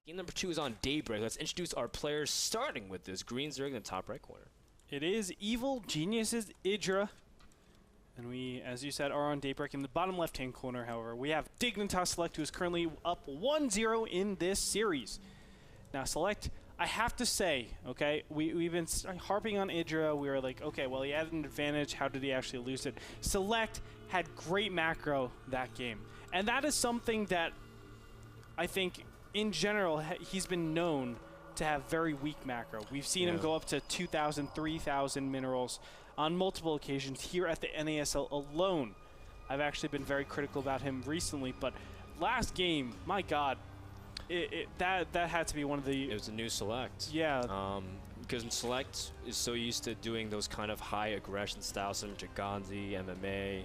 Game number 2 is on Daybreak. Let's introduce our players, starting with this green Zerg in the top right corner. It is Evil Genius's IdrA. And we, as you said, are on Daybreak. In the bottom left-hand corner, however, we have Dignitas Select, who is currently up 1-0 in this series. Now, Select, I have to say, okay, we've been harping on IdrA. We were like, okay, well, he had an advantage. How did he actually lose it? Select had great macro that game. And that is something that I think, in general, he's been known to have very weak macro. We've seen him go up to 2,000, 3,000 minerals on multiple occasions here at the NASL alone. I've actually been very critical about him recently, but last game, my God, that had to be one of the... It was a new Select. Yeah. Because Select is so used to doing those kind of high aggression styles, some Jaganzi, MMA,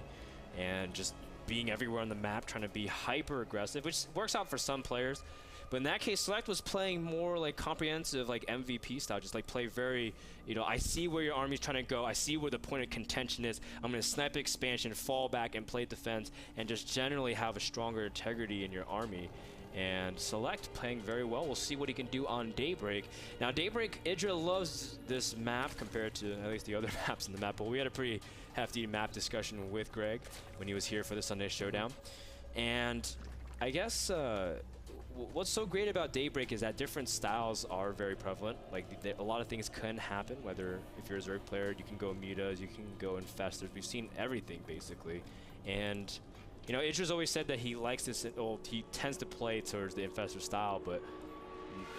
and just being everywhere on the map, trying to be hyper aggressive, which works out for some players. But in that case, Select was playing more like comprehensive, like MVP style, just like play very, you know, I see where your army's trying to go, I see where the point of contention is, I'm going to snipe expansion, fall back, and play defense, and just generally have a stronger integrity in your army. And Select playing very well. We'll see what he can do on Daybreak. Now, Daybreak, IdrA loves this map compared to at least the other maps in the map, but we had a pretty hefty map discussion with Greg when he was here for the Sunday Showdown. And I guess what's so great about Daybreak is that different styles are very prevalent. Like, a lot of things can happen, whether if you're a Zerg player, you can go Mutas, you can go Infestors. We've seen everything, basically. And you know, IdrA's always said that he likes this, well, he tends to play towards the Infestor style, but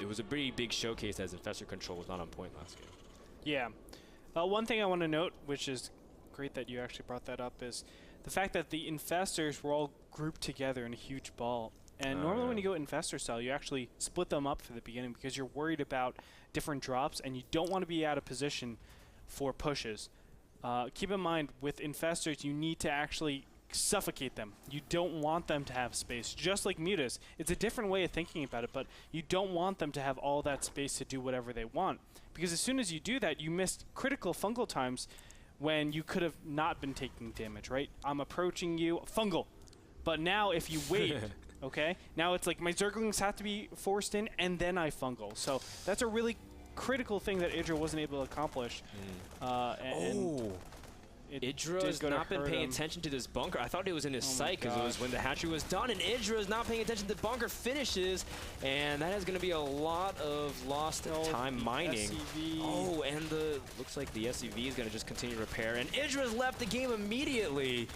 it was a pretty big showcase as Infestor control was not on point last game. Yeah. One thing I want to note, which is great that you actually brought that up, is the fact that the Infestors were all grouped together in a huge ball. And normally when you go Infestor style, you actually split them up for the beginning because you're worried about different drops and you don't want to be out of position for pushes. Keep in mind, with Infestors, you need to actually suffocate them. You don't want them to have space, just like Mutas. It's a different way of thinking about it, but you don't want them to have all that space to do whatever they want. Because as soon as you do that, you miss critical fungal times when you could have not been taking damage, right? I'm approaching you, fungal. But now if you wait, okay, now it's like my Zerglings have to be forced in and then I fungal. So that's a really critical thing that IdrA wasn't able to accomplish. IdrA has not been paying attention to this bunker. I thought it was in his sight because it was when the hatchery was done, and IdrA is not paying attention to the bunker finishes, and that is going to be a lot of lost time mining. SCV. Oh, and looks like the SCV is going to just continue to repair, and IdrA's left the game immediately.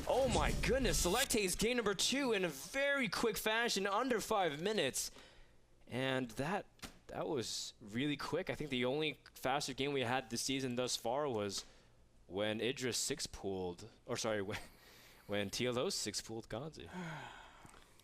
Oh my goodness, Select takes game number 2 in a very quick fashion, under 5 minutes, and that was really quick. I think the only faster game we had this season thus far was when IdrA 6-pooled, or sorry, when TLO 6-pooled Ganzi.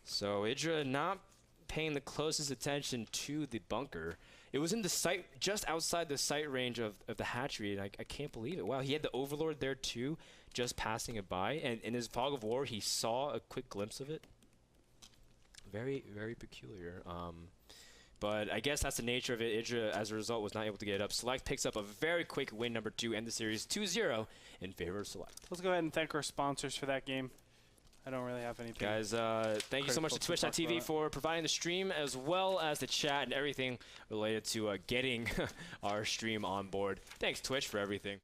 So IdrA not paying the closest attention to the bunker. It was in the sight, just outside the sight range of the hatchery, and I can't believe it. Wow, he had the Overlord there too, just passing it by, and in his Fog of War, he saw a quick glimpse of it. Very, very peculiar. But I guess that's the nature of it. IdrA, as a result, was not able to get it up. Select picks up a very quick win, number 2, and the series 2-0 in favor of Select. Let's go ahead and thank our sponsors for that game. I don't really have anything. Guys, thank you so much to Twitch.tv for providing the stream, as well as the chat and everything related to getting our stream on board. Thanks, Twitch, for everything.